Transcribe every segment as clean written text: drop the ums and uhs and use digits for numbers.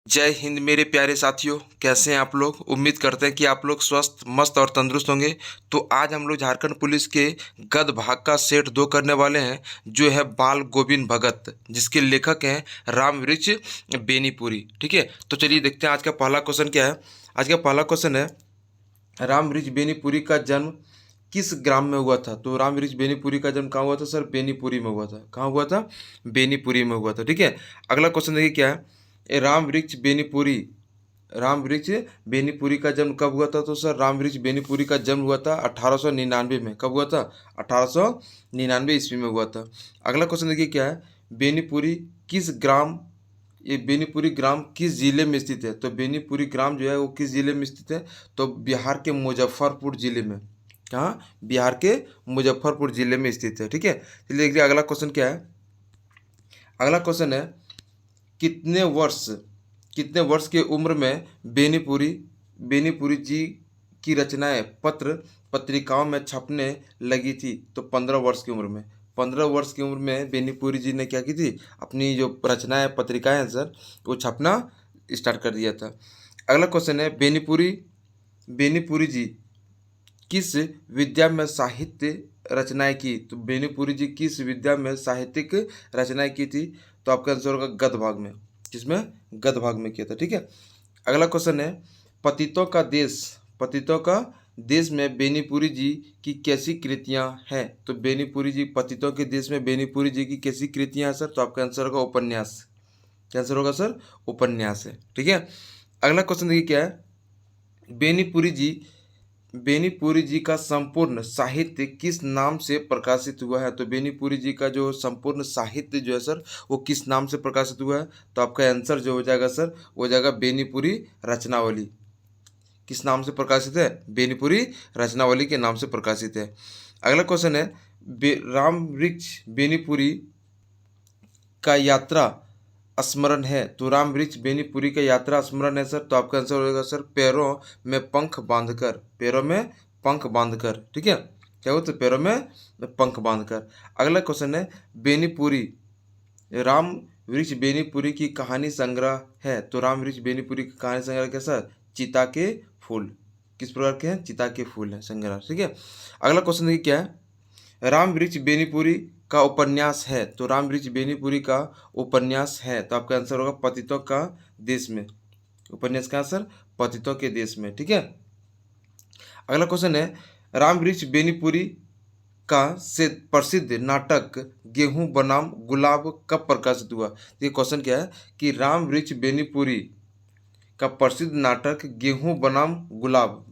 जय हिंद मेरे प्यारे साथियों, कैसे हैं आप लोग। उम्मीद करते हैं कि आप लोग स्वस्थ मस्त और तंदुरुस्त होंगे। तो आज हम लोग झारखंड पुलिस के गद भाग का सेट 2 करने वाले हैं, जो है बाल गोविंद भगत, जिसके लेखक हैं रामवृक्ष बेनीपुरी। ठीक है, तो चलिए देखते हैं आज का पहला क्वेश्चन क्या है। आज का पहला क्वेश्चन है, रामवृक्ष बेनीपुरी का जन्म किस ग्राम में हुआ था। तो रामवृक्ष बेनीपुरी का जन्म कहाँ हुआ था सर? बेनीपुरी में हुआ था। कहाँ हुआ था? बेनीपुरी में हुआ था। ठीक है, अगला क्वेश्चन देखिए क्या है। रामवृक्ष बेनीपुरी का जन्म कब हुआ था? तो सर रामवृक्ष बेनीपुरी का जन्म हुआ था 1899 में। कब हुआ था? 1899 ईस्वी में हुआ था। अगला क्वेश्चन देखिए क्या है। बेनीपुरी किस ग्राम ये बेनीपुरी ग्राम किस जिले में स्थित है? तो बेनीपुरी ग्राम जो है वो किस जिले में स्थित है? तो बिहार के मुजफ्फरपुर जिले में। कहाँ? बिहार के मुजफ्फरपुर जिले में स्थित है। ठीक है, चलिए देखिए अगला क्वेश्चन क्या है। अगला क्वेश्चन है, कितने वर्ष की उम्र में बेनीपुरी जी की रचनाएं पत्र पत्रिकाओं में छपने लगी थी? तो 15 वर्ष की उम्र में। 15 वर्ष की उम्र में बेनीपुरी जी ने क्या की थी? अपनी जो रचनाएं पत्रिकाएं हैं सर, वो छपना स्टार्ट कर दिया था। अगला क्वेश्चन है, बेनीपुरी जी किस विद्या में साहित्य रचनाएं की? तो बेनीपुरी जी किस विद्या में साहित्यिक रचनाएं की थी? तो आपका आंसर होगा गद्य भाग में। किसमें? गद्य भाग में किया था। ठीक है, अगला क्वेश्चन है, पतितों का देश में बेनीपुरी जी की कैसी कृतियां हैं? तो बेनीपुरी जी पतितों के देश में बेनीपुरी जी की कैसी कृतियां हैं सर? तो आपका आंसर होगा उपन्यास। क्या आंसर होगा सर? उपन्यास है। ठीक है, अगला क्वेश्चन देखिए क्या है। बेनीपुरी जी का संपूर्ण साहित्य किस नाम से प्रकाशित हुआ है? तो बेनीपुरी जी का जो संपूर्ण साहित्य जो है सर, वो किस नाम से प्रकाशित हुआ है? तो आपका आंसर जो हो जाएगा सर, वो हो जाएगा बेनीपुरी रचनावली। किस नाम से प्रकाशित है? बेनीपुरी रचनावली के नाम से प्रकाशित है। अगला क्वेश्चन है, रामवृक्ष बेनीपुरी का यात्रा स्मरण है। तो रामवृक्ष बेनीपुरी का यात्रा स्मरण है सर, तो आपका आंसर होगा सर पैरों में पंख बांधकर। पैरों में पंख बांधकर। ठीक है, क्या होता है? पैरों में पंख बांधकर। अगला क्वेश्चन है, बेनीपुरी राम वृक्ष बेनीपुरी की कहानी संग्रह है। तो राम वृक्ष बेनीपुरी की कहानी संग्रह कैसा? चिता के फूल। किस प्रकार के हैं? चिता के फूल है संग्रह। ठीक है, अगला क्वेश्चन देखिए क्या है। राम वृक्ष बेनीपुरी का उपन्यास है। तो राम वृक्ष बेनीपुरी का उपन्यास है, तो आपका आंसर होगा पतितों का देश में। उपन्यास का आंसर पतितों के देश में। ठीक है, अगला क्वेश्चन है, राम वृक्ष बेनीपुरी का से प्रसिद्ध नाटक गेहूं बनाम गुलाब कब प्रकाशित हुआ? ये क्वेश्चन क्या है कि राम वृक्ष बेनीपुरी का प्रसिद्ध नाटक गेहूं बनाम गुलाब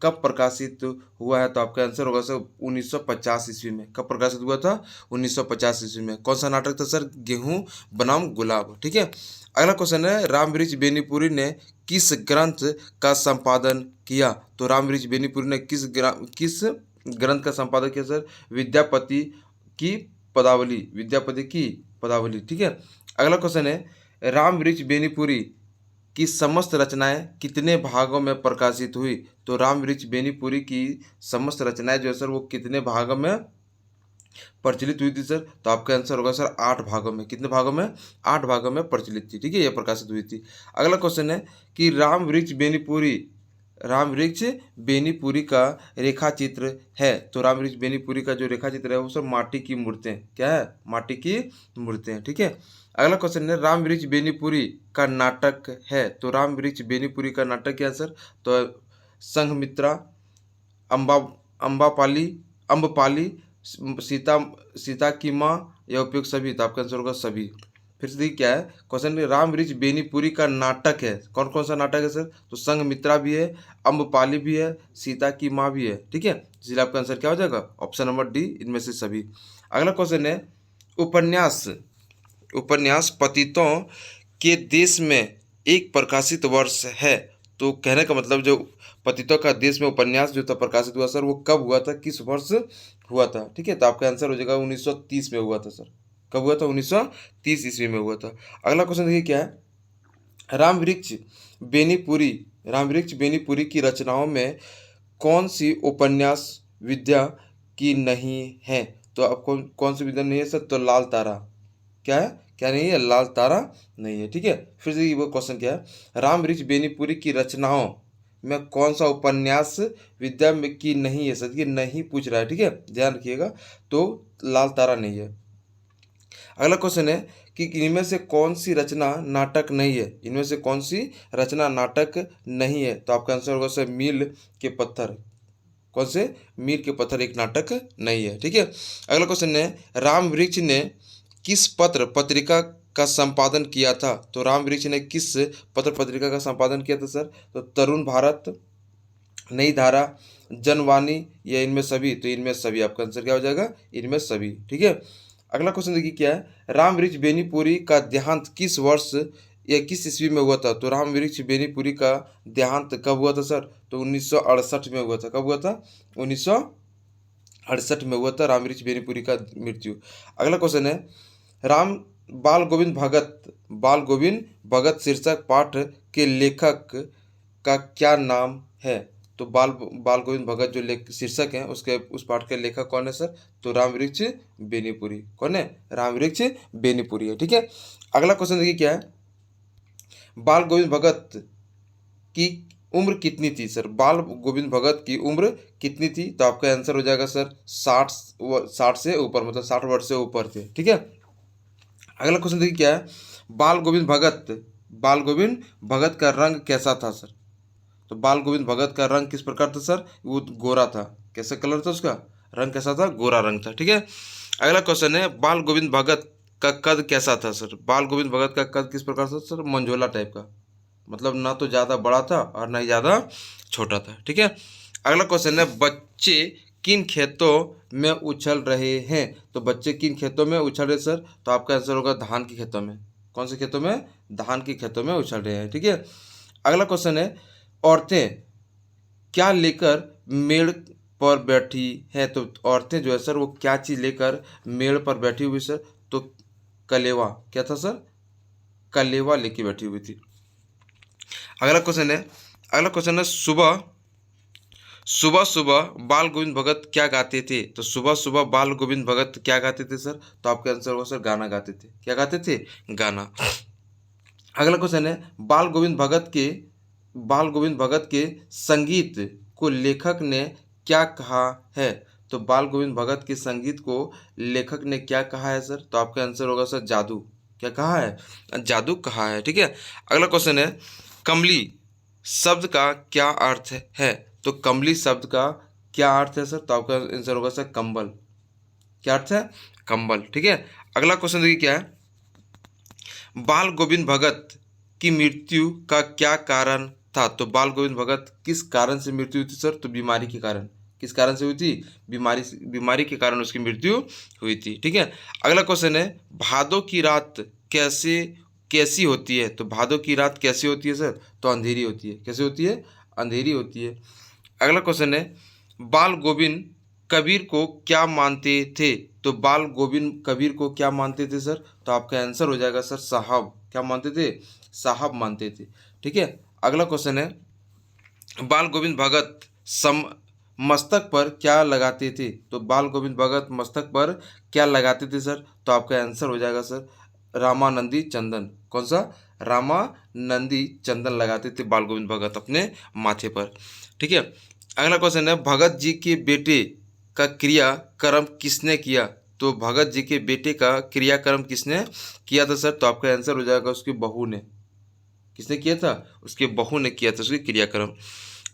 कब प्रकाशित हुआ है? तो आपका आंसर होगा सर 1950 ईस्वी में। कब प्रकाशित हुआ था? 1950 ईस्वी में। कौन सा नाटक था सर? गेहूं बनाम गुलाब। ठीक है, अगला क्वेश्चन है, रामवृक्ष बेनीपुरी ने किस ग्रंथ का संपादन किया? तो रामवृक्ष बेनीपुरी ने किस ग्रंथ का संपादन किया सर? की विद्यापति की पदावली। ठीक है, अगला क्वेश्चन है, रामवृक्ष बेनीपुरी की समस्त रचनाएं कितने भागों में प्रकाशित हुई? तो रामवृक्ष बेनीपुरी की समस्त रचनाएं जो है सर, वो कितने भागों में प्रचलित हुई थी सर? तो आपका आंसर होगा सर 8 भागों में। कितने भागों में? 8 भागों में प्रचलित थी। ठीक है, ये प्रकाशित हुई थी। अगला क्वेश्चन है कि रामवृक्ष बेनीपुरी का रेखा चित्र है। तो रामवृक्ष बेनीपुरी का जो रेखा चित्र है वो सब माटी की मूर्तें। क्या है? माटी की मूर्तें। ठीक है, अगला क्वेश्चन है, रामवृक्ष बेनीपुरी का नाटक है। तो रामवृक्ष बेनीपुरी का नाटक क्या है सर? तो संघमित्रा, अम्बा अम्बापाली अम्बपाली, सीता की माँ, या उपयुक्त सभी। तो आपका आंसर होगा सभी। फिर से देखिए क्या है क्वेश्चन, रामवृक्ष बेनीपुरी का नाटक है। कौन कौन सा नाटक है सर? तो संघमित्रा भी है, अम्बपाली भी है, सीता की माँ भी है। ठीक है, इसलिए आपका आंसर क्या हो जाएगा? ऑप्शन नंबर डी, इनमें से सभी। अगला क्वेश्चन है, उपन्यास पतितों के देश में एक प्रकाशित वर्ष है। तो कहने का मतलब जो पतितों का देश में उपन्यास जो था प्रकाशित हुआ सर, वो कब हुआ था? किस वर्ष हुआ था? ठीक है, तो आपका आंसर हो जाएगा 1930 में हुआ था सर। कब हुआ था? 1930 ईस्वी में हुआ था। अगला क्वेश्चन देखिए क्या है, रामवृक्ष बेनीपुरी की रचनाओं में कौन सी उपन्यास विद्या की नहीं है? तो आपको कौन सी विद्या नहीं है सर? तो लाल तारा। क्या है क्या नहीं है, लाल तारा नहीं है। ठीक है, फिर से वो क्वेश्चन क्या है, राम वृक्ष बेनीपुरी की रचनाओं में कौन सा उपन्यास विद्या में की नहीं है सर, ये नहीं पूछ रहा है। ठीक है, ध्यान रखिएगा, तो लाल तारा नहीं है। अगला क्वेश्चन है कि इनमें से कौन सी रचना नाटक नहीं है, इनमें से कौन सी रचना नाटक नहीं है, तो आपका आंसर होगा सर मील के पत्थर। कौन से, मील के पत्थर एक नाटक नहीं है। ठीक है, अगला क्वेश्चन है राम वृक्ष ने किस पत्र पत्रिका का संपादन किया था, तो राम वृक्ष ने किस पत्र पत्रिका का संपादन किया था सर, तो तरुण भारत, नई धारा, जनवाणी या इनमें सभी, तो इनमें सभी आपका आंसर क्या हो जाएगा, इनमें सभी। ठीक है, अगला क्वेश्चन देखिए क्या है, राम वृक्ष बेनीपुरी का देहांत किस वर्ष या किस ईस्वी में हुआ था, तो राम वृक्ष बेनीपुरी का देहांत कब हुआ था सर, तो 1968 में हुआ था। कब हुआ था, 1968 में हुआ था राम वृक्ष बेनीपुरी का मृत्यु। अगला क्वेश्चन है राम बाल गोविंद भगत शीर्षक पाठ के लेखक का क्या नाम है, तो बाल गोविंद भगत जो लेख शीर्षक हैं उसके उस पाठ के लेखक कौन है सर, तो राम वृक्ष बेनीपुरी। कौन है, राम वृक्ष बेनीपुरी है। ठीक है, अगला क्वेश्चन देखिए क्या है, बाल गोविंद भगत की उम्र कितनी थी सर, बाल गोविंद भगत की उम्र कितनी थी, तो आपका आंसर हो जाएगा सर 60 से ऊपर, मतलब 60 वर्ष से ऊपर थे। ठीक है, अगला क्वेश्चन देखिए क्या है, बाल गोविंद भगत का रंग कैसा था सर, तो बाल गोविंद भगत का रंग किस प्रकार था सर, वो गोरा था। कैसा कलर था उसका, रंग कैसा था, गोरा रंग था। ठीक है, अगला क्वेश्चन है बाल गोविंद भगत का कद कैसा था सर, बाल गोविंद भगत का कद किस प्रकार था सर, मंझोला टाइप का, मतलब ना तो ज़्यादा बड़ा था और ना ही ज़्यादा छोटा था। ठीक है, अगला क्वेश्चन है बच्चे किन खेतों में उछल रहे हैं, तो बच्चे किन खेतों में उछल रहे सर, तो आपका आंसर होगा धान के खेतों में। कौन से खेतों में, धान के खेतों में उछल रहे हैं। ठीक है, अगला क्वेश्चन है औरतें क्या लेकर मेड़ पर बैठी है, तो औरतें जो है सर वो क्या चीज़ लेकर मेड़ पर बैठी हुई सर, तो कलेवा। क्या था सर, कलेवा लेके बैठी हुई थी। अगला क्वेश्चन है सुबह सुबह सुबह बाल गोविंद भगत क्या गाते थे, तो सुबह सुबह बाल गोविंद भगत क्या गाते थे सर, तो आपका आंसर होगा सर गाना गाते थे। क्या गाते थे, गाना। अगला क्वेश्चन है बाल गोविंद भगत के संगीत को लेखक ने क्या कहा है, तो बाल गोविंद भगत के संगीत को लेखक ने क्या कहा है सर, तो आपका आंसर होगा सर जादू। क्या कहा है, जादू कहा है। ठीक है, अगला क्वेश्चन है कमली शब्द का क्या अर्थ है, तो कमली शब्द का क्या अर्थ है सर, तो आपका आंसर होगा सर कंबल। क्या अर्थ है, कंबल। ठीक है, अगला क्वेश्चन देखिए क्या है, बाल गोविंद भगत की मृत्यु का क्या कारण था, तो बाल गोविंद भगत किस कारण से मृत्यु हुई थी सर, तो बीमारी के कारण। किस कारण से हुई थी, बीमारी के कारण उसकी मृत्यु हुई थी। ठीक है, अगला क्वेश्चन है भादों की रात कैसी होती है, तो भादों की रात कैसी होती है सर, तो अंधेरी होती है। कैसी होती है, अंधेरी होती है। अगला क्वेश्चन है बाल गोविंद कबीर को क्या मानते थे, तो बाल गोविंद कबीर को क्या मानते थे सर, तो आपका आंसर हो जाएगा सर साहब। क्या मानते थे, साहब मानते थे। ठीक है, अगला क्वेश्चन है बाल गोविंद भगत मस्तक पर क्या लगाते थे, तो बाल गोविंद भगत मस्तक पर क्या लगाते थे सर, तो आपका आंसर हो जाएगा सर रामानंदी चंदन। कौन सा, रामानंदी चंदन लगाते थे बाल गोविंद भगत अपने माथे पर। ठीक है, अगला क्वेश्चन है भगत जी के बेटे का क्रियाक्रम किसने किया, तो भगत जी के बेटे का क्रियाक्रम किसने किया था सर, तो आपका आंसर हो जाएगा उसकी बहू ने। किसने किया था, उसके बहू ने किया था उसकी क्रियाक्रम।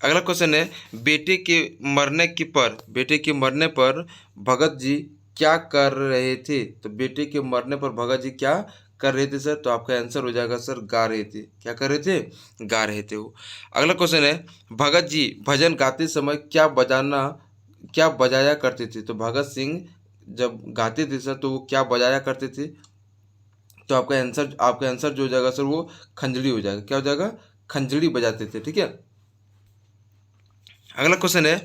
अगला क्वेश्चन है बेटे के मरने पर भगत जी क्या कर रहे थे, तो बेटे के मरने पर भगत जी क्या कर रहे थे सर, तो आपका आंसर हो जाएगा सर गा रहे थे। क्या कर रहे थे, गा रहे थे वो। अगला क्वेश्चन है भगत जी भजन गाते समय क्या बजाया करते थे, तो भगत सिंह जब गाते थे सर तो वो क्या बजाया करते थे, तो आपका आंसर जो हो जाएगा सर वो खंजड़ी हो जाएगा। क्या हो जाएगा, खंजड़ी बजाते थे। ठीक है, अगला क्वेश्चन है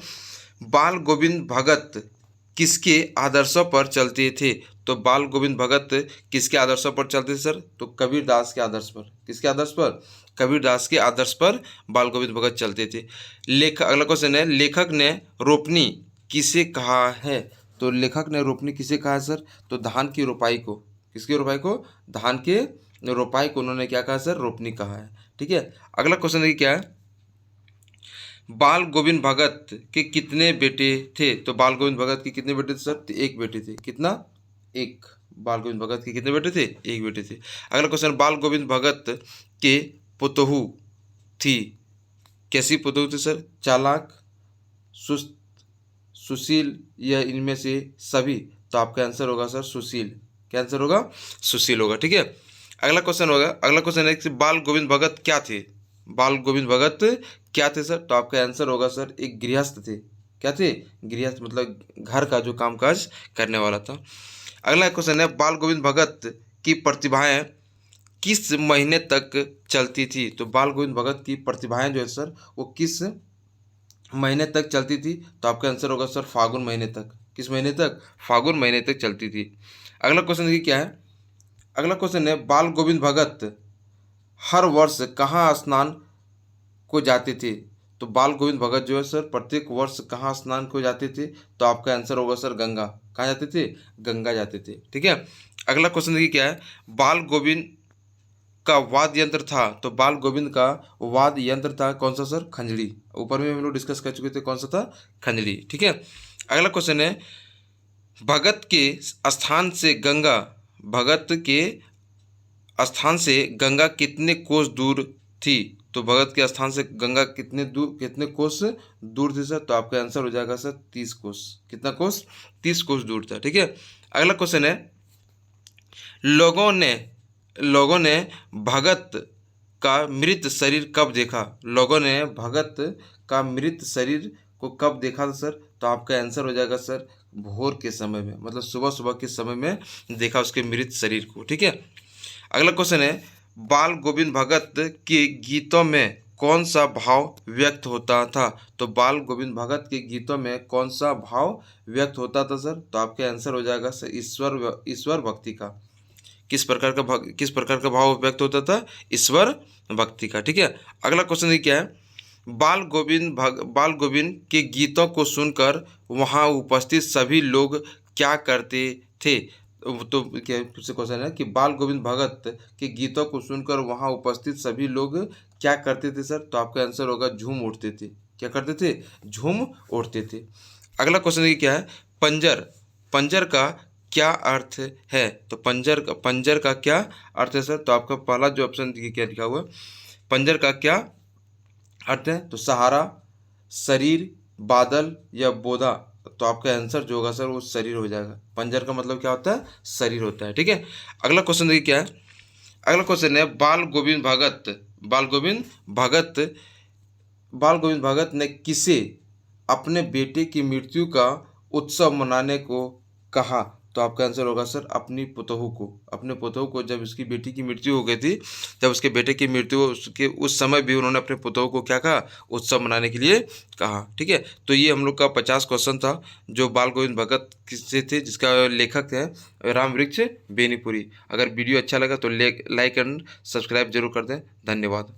बाल गोविंद भगत किसके आदर्शों पर चलते थे, तो बाल गोविंद भगत किसके आदर्शों पर चलते थे सर, तो कबीरदास के आदर्श पर। किसके आदर्श पर, कबीरदास के आदर्श पर बाल गोविंद भगत चलते थे। अगला क्वेश्चन है लेखक ने रोपनी किसे कहा है, तो लेखक ने रोपनी किसे कहा है सर, तो धान की रोपाई को किसकी रोपाई को? धान के रोपाई को उन्होंने क्या कहा सर? रोपनी कहा है। ठीक है, अगला क्वेश्चन देखिए क्या है, बाल गोविंद भगत के कितने बेटे थे? तो बाल गोविंद भगत के कितने बेटे थे सर? तो एक बेटे थे। कितना? एक। बाल गोविंद भगत के कितने बेटे थे? एक बेटे थे। अगला क्वेश्चन, बाल गोविंद भगत के पुतोहू थी, कैसी पुतोहू थी सर? चालाक, सुस्त, सुशील या इनमें से सभी? तो आपका आंसर होगा सर सुशील। क्या आंसर होगा? सुशील होगा। ठीक है, अगला क्वेश्चन होगा, अगला क्वेश्चन है कि बाल गोविंद भगत क्या थे? बाल गोविंद भगत क्या थे सर? तो आपका आंसर होगा सर एक गृहस्थ थे। क्या थे? गृहस्थ, मतलब घर का जो कामकाज करने वाला था। अगला क्वेश्चन है, बाल गोविंद भगत की प्रतिभाएं किस महीने तक चलती थी? तो बाल गोविंद भगत की प्रतिभाएं जो है सर वो किस महीने तक चलती थी? तो आपका आंसर होगा सर फागुन महीने तक। किस महीने तक? फागुन महीने तक चलती थी। अगला क्वेश्चन देखिए क्या है, अगला क्वेश्चन है, बाल गोविंद भगत हर वर्ष कहाँ स्नान को जाते थे? तो बाल गोविंद भगत जो है सर प्रत्येक वर्ष कहाँ स्नान को जाते थे? तो आपका आंसर होगा सर गंगा। कहाँ जाते थे? गंगा जाते थे। ठीक है, अगला क्वेश्चन देखिए क्या है, बाल गोविंद का वाद्य यंत्र था? तो बाल गोविंद का वाद्य यंत्र था कौन सा सर? खंजड़ी। ऊपर में हम लोग डिस्कस कर चुके थे, कौन सा था? खंजड़ी। ठीक है, अगला क्वेश्चन है, भगत के स्थान से गंगा, भगत के स्थान से गंगा कितने कोस दूर थी? तो भगत के स्थान से गंगा कितने कोस दूर थी सर? तो आपका आंसर हो जाएगा सर 30 कोस। कितना कोस? 30 कोस दूर था। ठीक है, अगला क्वेश्चन है, लोगों ने भगत का मृत शरीर कब देखा? लोगों ने भगत का मृत शरीर को कब देखा था सर? तो आपका आंसर हो जाएगा सर भोर के समय में, मतलब सुबह सुबह के समय में देखा उसके मृत शरीर को। ठीक है, अगला क्वेश्चन है, बाल गोविंद भगत के गीतों में कौन सा भाव व्यक्त होता था? तो बाल गोविंद भगत के गीतों में कौन सा भाव व्यक्त होता था सर? तो आपके आंसर हो जाएगा सर ईश्वर भक्ति का। किस प्रकार का भाव व्यक्त होता था? ईश्वर भक्ति का। ठीक है, अगला क्वेश्चन क्या है, बाल गोविंद के गीतों को सुनकर वहाँ उपस्थित सभी लोग क्या करते थे? तो क्या फिर से क्वेश्चन है कि बाल गोविंद भगत के गीतों को सुनकर वहाँ उपस्थित सभी लोग क्या करते थे सर? तो आपका आंसर होगा झूम उठते थे। क्या करते थे? झूम उठते थे। अगला क्वेश्चन क्या है, पंजर का क्या अर्थ है? तो पंजर का क्या अर्थ है सर? तो आपका पहला जो ऑप्शन क्या लिखा हुआ, पंजर का क्या अर्थ है? तो सहारा, शरीर, बादल या बोधा? तो आपका आंसर जो होगा सर वो शरीर हो जाएगा। पंजर का मतलब क्या होता है? शरीर होता है। ठीक है, अगला क्वेश्चन देखिए क्या है, अगला क्वेश्चन है, बाल गोविंद भगत ने किसे अपने बेटे की मृत्यु का उत्सव मनाने को कहा? तो आपका आंसर होगा सर अपनी पुतोहू को। अपने पुतोहू को जब उसकी बेटी की मृत्यु हो गई थी, जब उसके बेटे की मृत्यु उसके उस समय भी उन्होंने अपने पुतोहू को क्या कहा? उत्सव मनाने के लिए कहा। ठीक है, तो ये हम लोग का 50 क्वेश्चन था जो बाल गोविंद भगत किससे थे, जिसका लेखक है रामवृक्ष बेनीपुरी। अगर वीडियो अच्छा लगा तो लाइक एंड सब्सक्राइब जरूर कर दें। धन्यवाद।